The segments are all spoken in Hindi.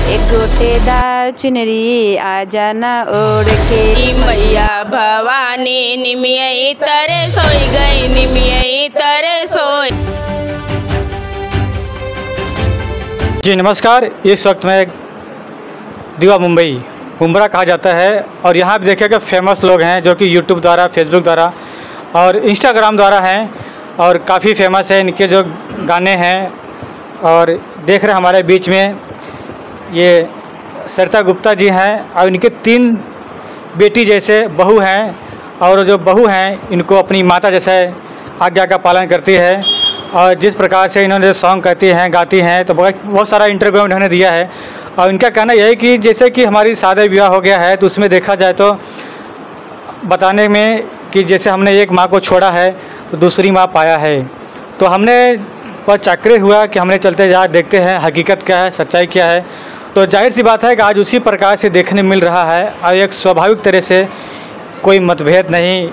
एक गोटेदार चुनरी आ जाना ओढ़ के। मैया भवानी निमिया तरे सोई गई, निमिया तरे सोई। जी नमस्कार। इस वक्त में दीवा मुंबरा कहा जाता है और यहाँ पे देखिएगा फेमस लोग हैं जो कि यूट्यूब द्वारा, फेसबुक द्वारा और इंस्टाग्राम द्वारा हैं और काफ़ी फेमस है इनके जो गाने हैं। और देख रहे हमारे बीच में ये सरिता गुप्ता जी हैं और इनके 3 बेटी जैसे बहू हैं और जो बहू हैं इनको अपनी माता जैसे आज्ञा का पालन करती है। और जिस प्रकार से इन्होंने सॉन्ग कहती हैं, गाती हैं, तो बहुत सारा इंटरव्यू इन्होंने दिया है। और इनका कहना यह है कि जैसे कि हमारी शादी विवाह हो गया है तो उसमें देखा जाए तो बताने में कि जैसे हमने एक माँ को छोड़ा है तो दूसरी माँ पाया है। तो हमने बहुत चाकरे हुआ कि हमने चलते जा देखते हैं हकीकत क्या है, सच्चाई क्या है। तो जाहिर सी बात है कि आज उसी प्रकार से देखने मिल रहा है और एक स्वाभाविक तरह से कोई मतभेद नहीं।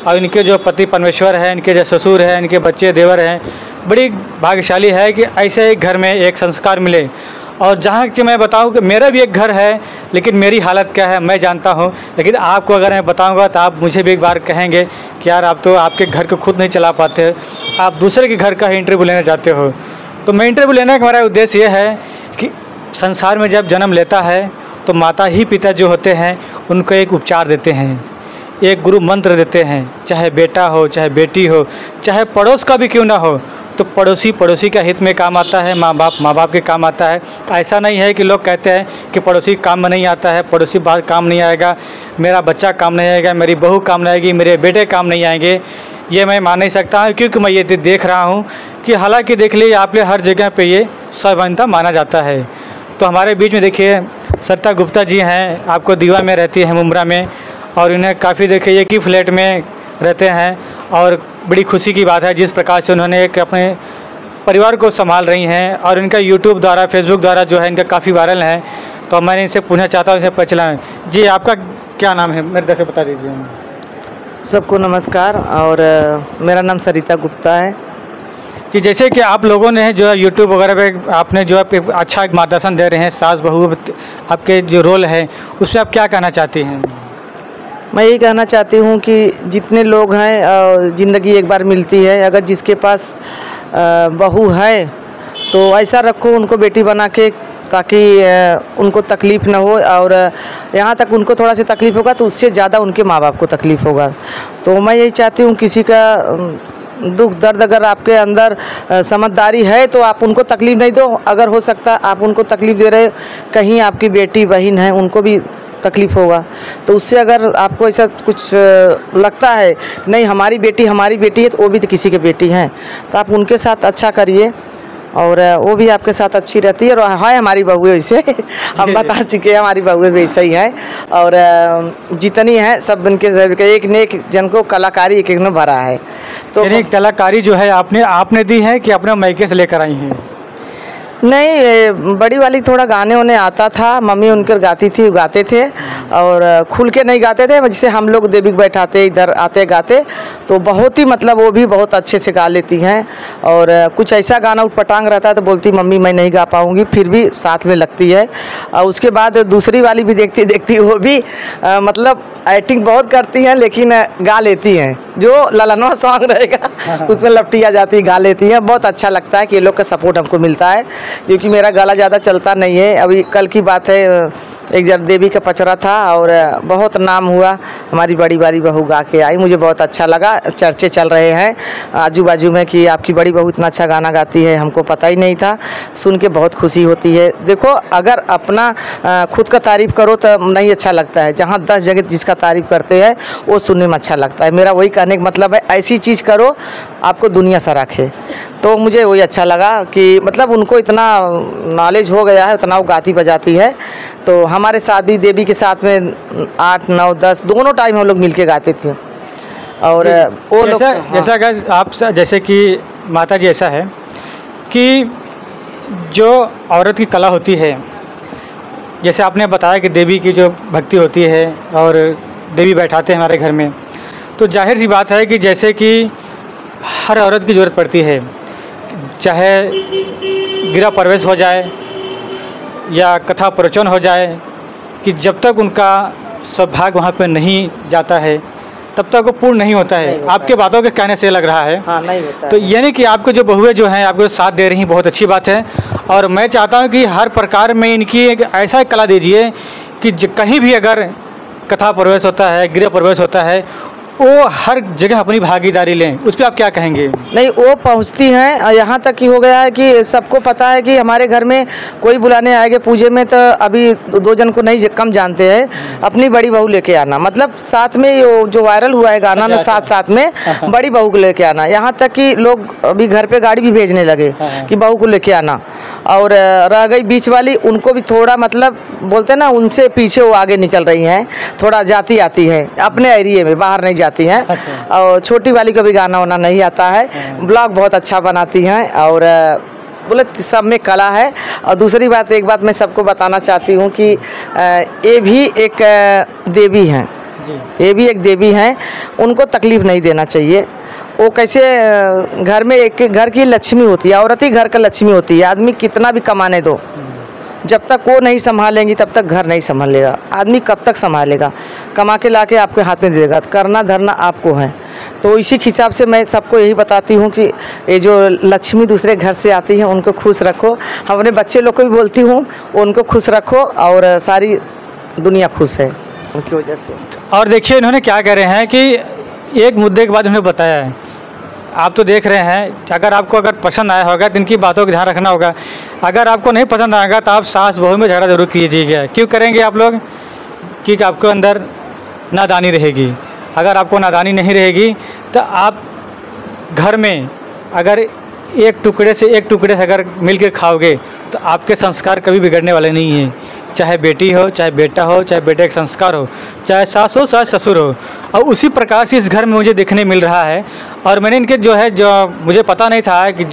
और इनके जो पति परमेश्वर हैं, इनके जो ससुर हैं, इनके बच्चे देवर हैं, बड़ी भाग्यशाली है कि ऐसे एक घर में एक संस्कार मिले। और जहाँ कि मैं बताऊँ कि मेरा भी एक घर है लेकिन मेरी हालत क्या है मैं जानता हूँ, लेकिन आपको अगर मैं बताऊँगा तो आप मुझे भी एक बार कहेंगे कि यार आप तो आपके घर को खुद नहीं चला पाते, आप दूसरे के घर का ही इंटरव्यू लेना चाहते हो। तो मैं इंटरव्यू लेने का हमारा उद्देश्य ये है कि संसार में जब जन्म लेता है तो माता ही पिता जो होते हैं उनको एक उपचार देते हैं, एक गुरु मंत्र देते हैं। चाहे बेटा हो, चाहे बेटी हो, चाहे पड़ोस का भी क्यों ना हो, तो पड़ोसी का हित में काम आता है, माँ बाप के काम आता है। ऐसा नहीं है कि लोग कहते हैं कि पड़ोसी काम में नहीं आता है, पड़ोसी बाहर काम नहीं आएगा, मेरा बच्चा काम नहीं आएगा, मेरी बहू काम नहीं आएगी, मेरे बेटे काम नहीं आएंगे। ये मैं मान नहीं सकता हूँ क्योंकि मैं ये देख रहा हूँ कि हालांकि देख लीजिए आप हर जगह पे ये स्वाभिमानता माना जाता है। तो हमारे बीच में देखिए सरिता गुप्ता जी हैं, आपको दीवा में रहती है मुंबरा में, और इन्हें काफ़ी देखिए एक ही फ्लैट में रहते हैं और बड़ी खुशी की बात है जिस प्रकार से उन्होंने एक अपने परिवार को संभाल रही हैं। और इनका यूट्यूब द्वारा, फेसबुक द्वारा जो है इनका काफ़ी वायरल है। तो मैंने इनसे पूछना चाहता हूँ, इसे पहचाना जी आपका क्या नाम है, मेरे तरफ से बता दीजिए। सबको नमस्कार और मेरा नाम सरिता गुप्ता है। कि जैसे कि आप लोगों ने जो है यूट्यूब वगैरह पे आपने जो है अच्छा एक मार्गदर्शन दे रहे हैं, सास बहू आपके जो रोल है उसमें आप क्या कहना चाहती हैं? मैं यही कहना चाहती हूँ कि जितने लोग हैं ज़िंदगी एक बार मिलती है, अगर जिसके पास बहू है तो ऐसा रखो उनको बेटी बना के ताकि उनको तकलीफ़ ना हो। और यहाँ तक उनको थोड़ा सा तकलीफ़ होगा तो उससे ज़्यादा उनके माँ बाप को तकलीफ़ होगा। तो मैं यही चाहती हूँ किसी का दुख दर्द अगर आपके अंदर समझदारी है तो आप उनको तकलीफ़ नहीं दो। अगर हो सकता आप उनको तकलीफ़ दे रहे, कहीं आपकी बेटी बहन है उनको भी तकलीफ़ होगा, तो उससे अगर आपको ऐसा कुछ लगता है नहीं हमारी बेटी है तो वो भी तो किसी की बेटी हैं, तो आप उनके साथ अच्छा करिए और वो भी आपके साथ अच्छी रहती है। और है हमारी बहू वैसे हम बता चुके हैं हमारी बहू वैसे ही है। और जितनी है सब इनके एक ने एक जन को कलाकारी एक ने भरा है। तो कलाकारी जो है आपने दी है कि अपने मायके से लेकर आई हैं? नहीं, बड़ी वाली थोड़ा गाने उन्हें आता था, मम्मी उनकर गाती थी, गाते थे और खुल के नहीं गाते थे। जैसे हम लोग देवी बैठाते इधर आते गाते तो बहुत ही मतलब वो भी बहुत अच्छे से गा लेती हैं। और कुछ ऐसा गाना उटपटांग रहता है तो बोलती मम्मी मैं नहीं गा पाऊँगी, फिर भी साथ में लगती है। और उसके बाद दूसरी वाली भी देखती वो भी मतलब एक्टिंग बहुत करती हैं लेकिन गा लेती हैं। जो ललनवा सॉन्ग रहेगा उसमें लपटिया जाती गा लेती हैं। बहुत अच्छा लगता है कि ये लोग का सपोर्ट हमको मिलता है क्योंकि मेरा गला ज़्यादा चलता नहीं है। अभी कल की बात है, एक जन देवी का पचरा था और बहुत नाम हुआ, हमारी बड़ी बारी बहू गा के आई, मुझे बहुत अच्छा लगा। चर्चे चल रहे हैं आजू बाजू में कि आपकी बड़ी बहू इतना अच्छा गाना गाती है, हमको पता ही नहीं था। सुन के बहुत खुशी होती है। देखो अगर अपना खुद का तारीफ़ करो तो नहीं अच्छा लगता है, जहाँ 10 जगह जिसका तारीफ़ करते हैं वो सुनने में अच्छा लगता है। मेरा वही कहने का मतलब है ऐसी चीज़ करो आपको दुनिया सराखे। तो मुझे वही अच्छा लगा कि मतलब उनको इतना नॉलेज हो गया है, उतना वो गाती बजाती है। तो हमारे साथ भी देवी के साथ में 8, 9, 10 दोनों टाइम हम लोग मिलके गाते थे। और वो लोग जैसा अगर आप जैसे कि माता जी ऐसा है कि जो औरत की कला होती है, जैसे आपने बताया कि देवी की जो भक्ति होती है और देवी बैठाते हैं हमारे घर में, तो जाहिर सी बात है कि जैसे कि हर औरत की ज़रूरत पड़ती है, चाहे गृह प्रवेश हो जाए या कथा प्रवचन हो जाए कि जब तक उनका सौभाग्य वहाँ पे नहीं जाता है तब तक वो पूर्ण नहीं होता है। आपके बातों के कहने से लग रहा है। हाँ, नहीं होता तो यानी कि आपको जो बहुएं जो हैं आपको साथ दे रही हैं, बहुत अच्छी बात है। और मैं चाहता हूँ कि हर प्रकार में इनकी एक ऐसा कला दीजिए कि कहीं भी अगर कथा प्रवेश होता है, गृह प्रवेश होता है, वो हर जगह अपनी भागीदारी लें। उस पर आप क्या कहेंगे? नहीं, वो पहुंचती हैं। यहाँ तक कि हो गया है कि सबको पता है कि हमारे घर में कोई बुलाने आएंगे पूजे में तो अभी 2 जन को नहीं कम जानते हैं, अपनी बड़ी बहू लेके आना। मतलब साथ में जो वायरल हुआ है गाना ना, साथ में बड़ी बहू को लेके आना। यहाँ तक कि लोग अभी घर पे गाड़ी भी भेजने लगे कि बहू को लेके आना। और रह गई बीच वाली, उनको भी थोड़ा मतलब बोलते ना, उनसे पीछे वो आगे निकल रही हैं, थोड़ा जाती आती है अपने एरिए में, बाहर नहीं जाती हैं। और छोटी वाली को भी गाना वाना नहीं आता है, ब्लॉग बहुत अच्छा बनाती हैं और बोले सब में कला है। और दूसरी बात, एक बात मैं सबको बताना चाहती हूँ कि ये भी एक देवी हैं, ये भी एक देवी हैं, उनको तकलीफ़ नहीं देना चाहिए। वो कैसे घर में एक घर की लक्ष्मी होती है, औरत ही घर का लक्ष्मी होती है। आदमी कितना भी कमाने दो, जब तक वो नहीं संभालेंगी तब तक घर नहीं संभालेगा। आदमी कब तक संभालेगा? कमा के ला के आपके हाथ में दे देगा, करना धरना आपको है। तो इसी हिसाब से मैं सबको यही बताती हूँ कि ये जो लक्ष्मी दूसरे घर से आती है उनको खुश रखो। हम अपने बच्चे लोग को भी बोलती हूँ, उनको खुश रखो और सारी दुनिया खुश है उनकी वजह से। और देखिए इन्होंने क्या कह रहे हैं कि एक मुद्दे के बाद उन्होंने बताया है, आप तो देख रहे हैं, अगर आपको पसंद आया होगा तो इनकी बातों का ध्यान रखना होगा। अगर आपको नहीं पसंद आएगा तो आप सास बहू में झगड़ा जरूर कीजिएगा। क्यों करेंगे आप लोग? क्योंकि आपको अंदर नादानी रहेगी। अगर आपको नादानी नहीं रहेगी तो आप घर में अगर एक टुकड़े से अगर मिल के खाओगे तो आपके संस्कार कभी बिगड़ने वाले नहीं हैं। चाहे बेटी हो, चाहे बेटा हो, चाहे बेटे का संस्कार हो, चाहे सास हो, चाहे ससुर हो। और उसी प्रकार से इस घर में मुझे देखने मिल रहा है। और मैंने इनके जो मुझे पता नहीं था कि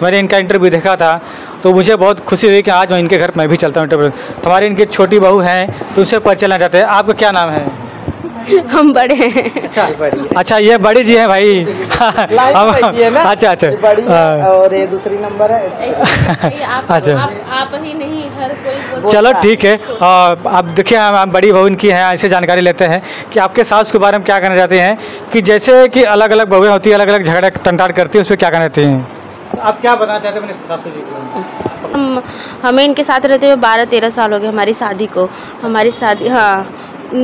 मैंने इनका इंटरव्यू देखा था तो मुझे बहुत खुशी हुई कि आज मैं इनके घर मैं भी चलता हूँ इंटरव्यू। हमारी इनकी छोटी बहू हैं तो उनसे परिचय लेना चाहते हैं। आपका क्या नाम है? हम बड़े हैं। अच्छा, ये बड़ी जी हैं भाई। अच्छा और ये दूसरी नंबर है। अच्छा, आप ही नहीं, हर कोई। चलो ठीक है। आप देखिए, हम बड़ी बहू इनकी हैं, ऐसे जानकारी लेते हैं कि आपके सास के बारे में क्या कहना चाहते हैं। कि जैसे कि अलग अलग बहुएं होती है, अलग अलग झगड़ा टंटार करती है, उस पर क्या कहना चाहते हैं? आप क्या बताना चाहते हैं अपने सासू जी को? हमें इनके साथ रहते हुए 12-13 साल हो गए। हमारी शादी को,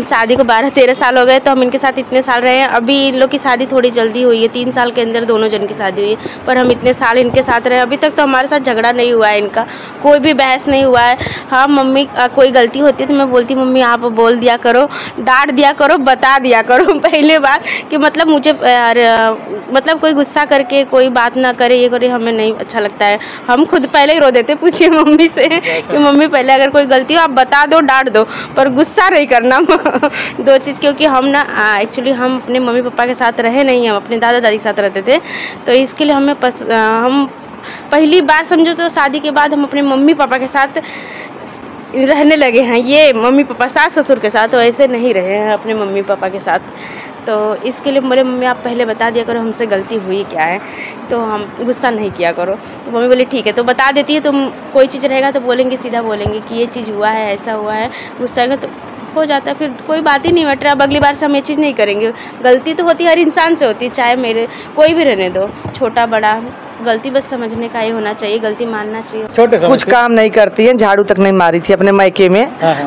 शादी को 12-13 साल हो गए। तो हम इनके साथ इतने साल रहे हैं। अभी इन लोग की शादी थोड़ी जल्दी हुई है, 3 साल के अंदर दोनों जन की शादी हुई है। पर हम इतने साल इनके साथ रहे, अभी तक तो हमारे साथ झगड़ा नहीं हुआ है, इनका कोई भी बहस नहीं हुआ है। हाँ, मम्मी कोई गलती होती है तो मैं बोलती मम्मी आप बोल दिया करो, डांट दिया करो, बता दिया करो पहले बात कि मतलब मुझे मतलब कोई गुस्सा करके कोई बात ना करे, ये करे, हमें नहीं अच्छा लगता है। हम खुद पहले ही रो देते, पूछिए मम्मी से कि मम्मी पहले अगर कोई गलती हो आप बता दो, डांट दो, पर गुस्सा नहीं करना। 2 चीज़, क्योंकि हम ना एक्चुअली हम अपने मम्मी पापा के साथ रहे नहीं, हम अपने दादा दादी के साथ रहते थे। तो इसके लिए हम पहली बार समझो तो शादी के बाद हम अपने मम्मी पापा के साथ रहने लगे हैं। ये मम्मी पापा सास ससुर के साथ तो ऐसे नहीं रहे हैं अपने मम्मी पापा के साथ। तो इसके लिए मेरे मम्मी आप पहले बता दिया करो हमसे गलती हुई क्या है, तो हम गुस्सा नहीं किया करो। तो मम्मी बोली ठीक है, तो बता देती है। तुम कोई चीज़ रहेगा तो बोलेंगे, सीधा बोलेंगे कि ये चीज़ हुआ है, ऐसा हुआ है, गुस्सा आएगा तो हो जाता है, फिर कोई बात ही नहीं मैटर। अब अगली बार से हम ये चीज़ नहीं करेंगे। गलती तो होती हर इंसान से होती है, चाहे मेरे कोई भी रहने दो, छोटा बड़ा, गलती बस समझने का ये होना चाहिए, गलती मानना चाहिए। छोटे कुछ काम नहीं करती हैं, झाड़ू तक नहीं मारी थी अपने मायके में।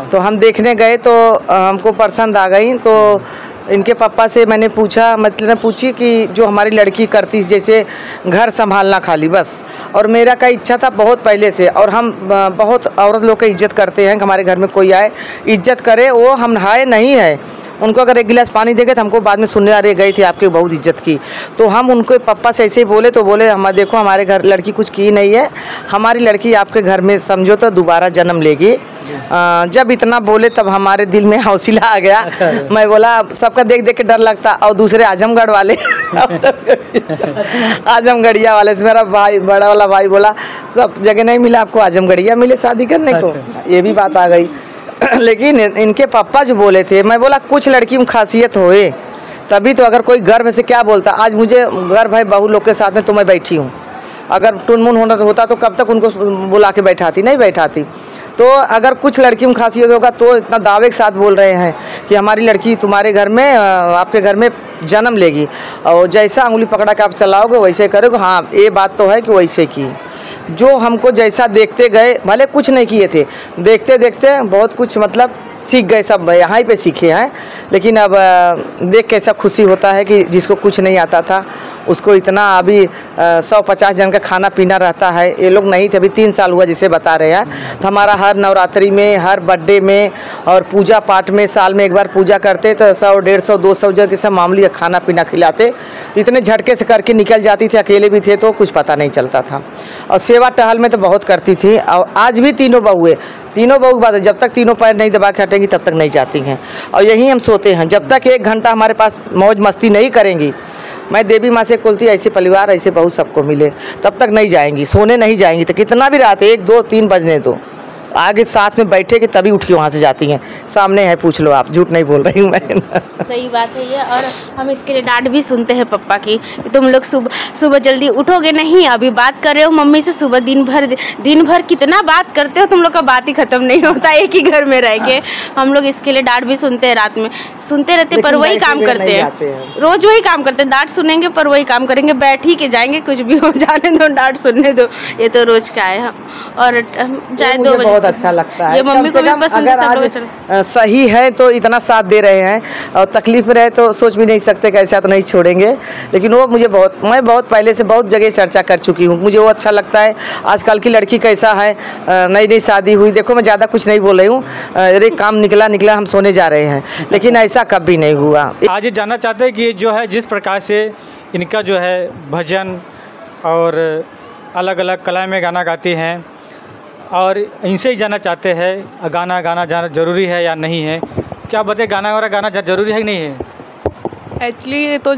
तो हम देखने गए तो हमको पसंद आ गई। तो इनके पापा से मैंने पूछा, मतलब पूछी कि जो हमारी लड़की करती जैसे घर संभालना खाली बस, और मेरा का इच्छा था बहुत पहले से। और हम बहुत औरत लोग की इज्जत करते हैं कि हमारे घर में कोई आए इज्जत करे। वो हम नहाए नहीं है, उनको अगर एक गिलास पानी देंगे तो हमको बाद में सुनने आ रहे गए थे आपके बहुत इज्जत की। तो हम उनको पापा से ऐसे ही बोले तो बोले हम देखो हमारे घर लड़की कुछ की नहीं है, हमारी लड़की आपके घर में समझो तो दोबारा जन्म लेगी। जब इतना बोले तब हमारे दिल में हौसला आ गया। मैं बोला सबका देख देख के डर लगता। और दूसरे आजमगढ़ वाले आजमगढ़िया वाले से मेरा भाई, बड़ा वाला भाई बोला सब जगह नहीं मिला आपको, आजमगढ़िया मिले शादी करने को। ये भी बात आ गई। लेकिन इनके पापा जो बोले थे, मैं बोला कुछ लड़की में खासियत होए तभी तो, अगर कोई गर्व से क्या बोलता। आज मुझे गर्व है बहू लोग के साथ में तो मैं बैठी हूँ। अगर टुनमुन होता तो कब तक उनको बुला के बैठाती, नहीं बैठाती। तो अगर कुछ लड़की में खासियत होगा तो इतना दावे के साथ बोल रहे हैं कि हमारी लड़की तुम्हारे घर में आपके घर में जन्म लेगी और जैसा उंगली पकड़ा के आप चलाओगे वैसे करोगे। हाँ, ये बात तो है कि वैसे की जो हमको जैसा देखते गए, भले कुछ नहीं किए थे, देखते देखते बहुत कुछ मतलब सीख गए, सब यहाँ ही पे सीखे हैं। लेकिन अब देख के ऐसा खुशी होता है कि जिसको कुछ नहीं आता था उसको इतना अभी 150 जन का खाना पीना रहता है। ये लोग नहीं थे, अभी 3 साल हुआ जिसे बता रहे हैं। तो हमारा हर नवरात्रि में, हर बर्थडे में और पूजा पाठ में साल में एक बार पूजा करते तो 100, 150, 200 जन के सब मामूली खाना पीना खिलाते। तो इतने झटके से करके निकल जाती थी, अकेले भी थे तो कुछ पता नहीं चलता था। और सेवा टहल में तो बहुत करती थी। और आज भी तीनों बहुएं, तीनों बहू की बात है, जब तक तीनों पैर नहीं दबा के हटेंगी तब तक नहीं जाती हैं। और यहीं हम सोते हैं, जब तक 1 घंटा हमारे पास मौज मस्ती नहीं करेंगी। मैं देवी माँ से बोलती ऐसे परिवार ऐसे बहू सबको मिले, तब तक नहीं जाएंगी, सोने नहीं जाएंगी। तो कितना भी रात 1, 2, 3 बजने दो, आगे साथ में बैठे कि तभी उठ के वहाँ से जाती हैं। सामने है, पूछ लो आप, झूठ नहीं बोल रही हूँ मैं। सही बात है ये। और हम इसके लिए डांट भी सुनते हैं पप्पा की कि तुम लोग सुबह जल्दी उठोगे नहीं। अभी बात कर रहे हो मम्मी से, सुबह दिन भर कितना बात करते हो, तुम लोग का बात ही खत्म नहीं होता एक ही घर में रह के। हम लोग इसके लिए डांट भी सुनते हैं, रात में सुनते रहते पर वही काम करते हैं, रोज वही काम करते हैं। डांट सुनेंगे पर वही काम करेंगे, बैठ ही के जाएंगे, कुछ भी हो जाने दो, डांट सुनने दो, ये तो रोज का है। और चाहे 2 बजे अच्छा लगता है। ये मम्मी को भी पसंद है। सब लोग सही है तो इतना साथ दे रहे हैं, और तकलीफ में रहे तो सोच भी नहीं सकते कि ऐसा तो नहीं छोड़ेंगे। लेकिन वो मुझे मैं बहुत पहले से बहुत जगह चर्चा कर चुकी हूँ, मुझे वो अच्छा लगता है। आजकल की लड़की कैसा है, नई नई शादी हुई, देखो मैं ज़्यादा कुछ नहीं बोल रही हूँ, अरे काम निकला हम सोने जा रहे हैं, लेकिन ऐसा कभी नहीं हुआ। आज ये जानना चाहते हैं कि जो है जिस प्रकार से इनका जो है भजन और अलग अलग कला में गाना गाती हैं, और इनसे ही जानना चाहते हैं गाना जाना ज़रूरी है या नहीं है। क्या बताए, गाना ज़रूरी है कि नहीं है? एक्चुअली तो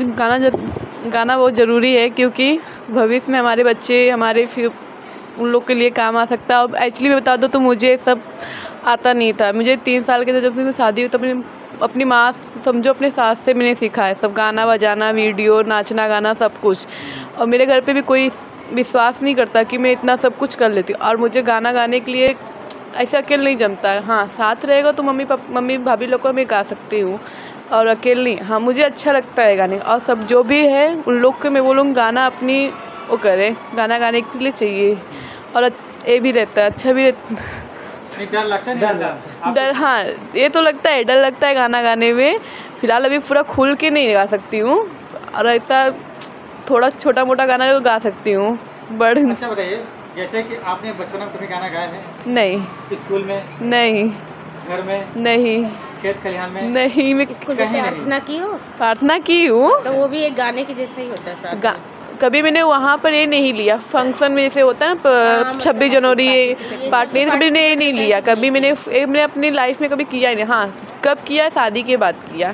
गाना बहुत ज़रूरी है, क्योंकि भविष्य में हमारे बच्चे हमारे फिर उन लोग के लिए काम आ सकता है। और एक्चुअली मैं बता दूँ तो मुझे सब आता नहीं था। मुझे 3 साल के थे जब से मैं शादी हुई, तब अपनी माँ समझो अपने सास से मैंने सीखा है सब, गाना बजाना, वीडियो, नाचना गाना सब कुछ। और मेरे घर पे भी कोई विश्वास नहीं करता कि मैं इतना सब कुछ कर लेती हूँ। और मुझे गाना गाने के लिए ऐसे अकेले नहीं जमता है। हाँ, साथ रहेगा तो मम्मी भाभी लोग को मैं गा सकती हूँ, और अकेले नहीं। हाँ, मुझे अच्छा लगता है गाने, और सब जो भी है उन लोग के मैं बोलूँ गाना अपनी वो करें, गाना गाने के लिए चाहिए। और ये भी रहता है, अच्छा भी रहता है। डर लगता है? डर, हाँ ये तो लगता है, डर लगता है गाना गाने में। फ़िलहाल अभी पूरा खुल के नहीं गा सकती हूँ, और ऐसा थोड़ा छोटा मोटा गाना तो गा सकती हूँ। अच्छा बताइए, जैसे कि आपने बचपन में कभी गाना गाया है? नहीं। स्कूल में? नहीं। घर में? नहीं। खेत खलिहान में? नहीं। मैं स्कूल में प्रार्थना की हूँ, तो वो भी एक गाने के जैसा ही होता है। कभी मैंने वहाँ पर ये नहीं लिया, फंक्शन में जैसे होता है ना 26 जनवरी ये पार्टी, कभी मैंने ये नहीं लिया। कभी मैंने अपनी लाइफ में कभी किया ही नहीं। हाँ, कब किया, शादी के बाद किया।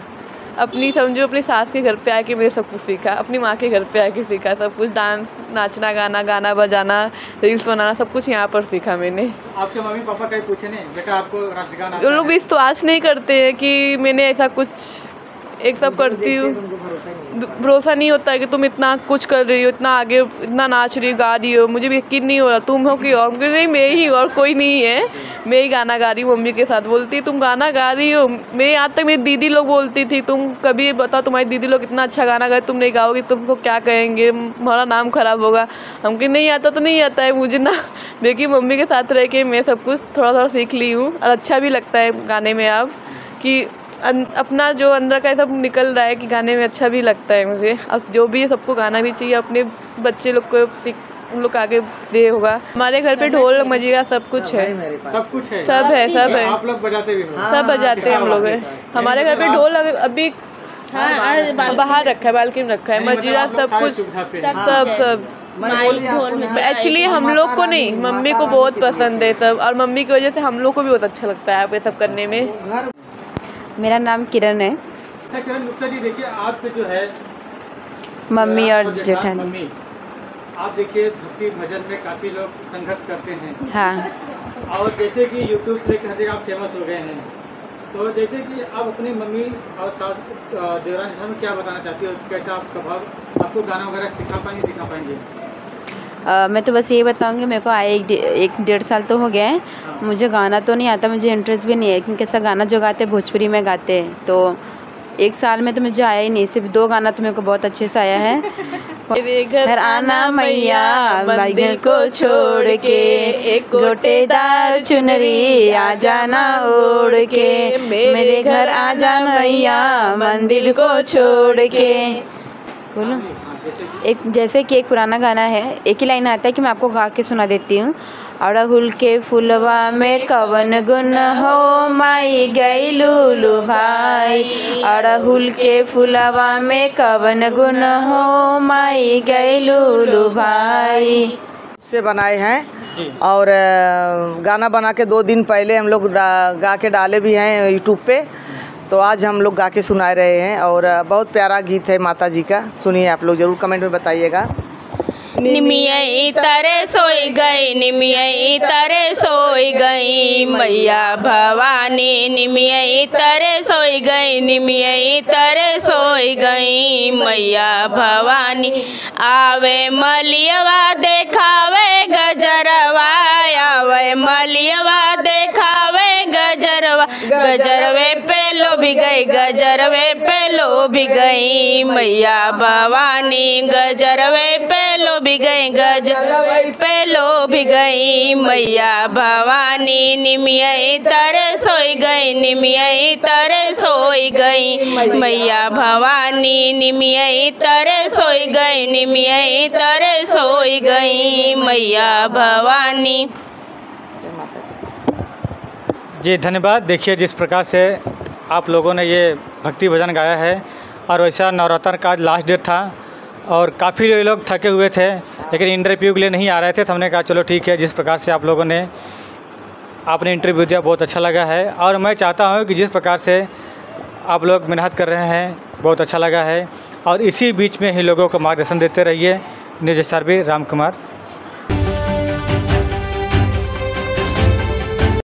अपनी समझो अपनी सास के घर पे आके मैंने सब कुछ सीखा, अपनी माँ के घर पे आके सीखा सब कुछ, डांस, नाचना गाना बजाना, रील्स बनाना, सब कुछ यहाँ पर सीखा मैंने। आपके मम्मी पापा कहीं पूछे नहीं बेटा आपको राष्ट्रगान आता है? उन लोग विश्वास नहीं करते हैं कि मैंने ऐसा कुछ एक सब करती हूँ। भरोसा नहीं होता है कि तुम इतना कुछ कर रही हो, इतना आगे, इतना नाच रही हो, गा रही हो। मुझे भी यकीन नहीं हो रहा तुम हो कि और नहीं, मैं ही और कोई नहीं है। मैं ही गाना गा रही हूँ, मम्मी के साथ बोलती तुम गाना गा रही हो। मेरे यहाँ तक मेरी दीदी लोग बोलती थी तुम कभी बताओ तुम्हारी दीदी लोग इतना अच्छा गाना गाए, तुम नहीं गाओगी तुमको क्या कहेंगे, हमारा नाम खराब होगा। हमको नहीं आता तो नहीं आता है मुझे ना, लेकिन मम्मी के साथ रह के मैं सब कुछ थोड़ा थोड़ा सीख ली हूँ। और अच्छा भी लगता है गाने में अब कि अपना जो अंदर का सब निकल रहा है कि गाने में अच्छा भी लगता है मुझे। अब जो भी है सबको गाना भी चाहिए, अपने बच्चे लोग को उन लोग आगे दे होगा। हमारे घर पे ढोल मजीरा सब कुछ है, सब कुछ है, सब है, सब है। आप लोग बजाते भी हो? सब बजाते हैं हम लोग है। हमारे घर पे ढोल अभी बाहर रखा है, बाल्कनी में रखा है, मजीरा सब कुछ, सब एक्चुअली हम लोग को नहीं, मम्मी को बहुत पसंद है सब, और मम्मी की वजह से हम लोग को भी बहुत अच्छा लगता है ये सब करने में। मेरा नाम किरण है। अच्छा किरण गुप्ता जी, देखिए आपके जो है मम्मी और जेठानी, आप देखिए भक्ति भजन में काफ़ी लोग संघर्ष करते हैं। हाँ। और जैसे कि यूट्यूब से लेकर आप फेमस हो गए हैं, तो जैसे कि आप अपनी मम्मी और सास देवरानी में क्या बताना चाहती हो, कैसा आप स्वभाव, आपको गाना वगैरह सिखा पाएंगे? मैं तो बस ये बताऊंगी, मेरे को आए एक डेढ़ साल तो हो गया है। मुझे गाना तो नहीं आता, मुझे इंटरेस्ट भी नहीं है, लेकिन कैसा गाना जो गाते हैं भोजपुरी में गाते हैं, तो एक साल में तो मुझे आया ही नहीं। सिर्फ 2 गाना तो मेरे को बहुत अच्छे से आया है। मेरे घर आना मैया मंदिर को छोड़ के, एक गोटेदार चुनरी आ जाना ओढ़ के, मेरे घर आ जाना मैया मंदिर को छोड़ के। बोलो एक, जैसे कि एक पुराना गाना है, एक ही लाइन आता है कि मैं आपको गा के सुना देती हूँ। अड़हुल के फुलवा में कवन गुन हो माई गई लूलू भाई, अड़हुल के फुलवा में कवन गुन हो माई गई लूलू भाई। से बनाए हैं और गाना बना के 2 दिन पहले हम लोग गा के डाले भी हैं यूट्यूब पे, तो आज हम लोग गा के सुना रहे हैं। और बहुत प्यारा गीत है माता जी का, सुनिए आप लोग ज़रूर कमेंट में बताइएगा। निमियई तरे सोई गई, निमियई तरे सोई गई मैया भवानी, निमियई तरे सोई गई, निमियई तरे सोई गई मैया भवानी। आवे मलियवा देखावे गजरवा, आवे मलियवा देखावे गजरवा, गजरवे पे लोभी गई, गजरवे पे लोभी गई मैया भवानी, गजरवे पे लोभी गई, गजरवे पे लोभी गई मैया भवानी। निमियई तरे सोई गई, निमियई तरे सोई गई मैया भवानी, निमियई तरे सोई गई, निमियई तरे सोई गई मैया भवानी। जी धन्यवाद। देखिए जिस प्रकार से आप लोगों ने ये भक्ति भजन गाया है, और वैसा नवरात्र का आज लास्ट डेट था और काफ़ी लोग थके हुए थे, लेकिन इंटरव्यू के लिए नहीं आ रहे थे, तो हमने कहा चलो ठीक है, जिस प्रकार से आप लोगों ने आपने इंटरव्यू दिया बहुत अच्छा लगा है। और मैं चाहता हूँ कि जिस प्रकार से आप लोग मेहनत कर रहे हैं बहुत अच्छा लगा है, और इसी बीच में ही लोगों को मार्गदर्शन देते रहिए। न्यूज़ स्टार भी राम कुमार।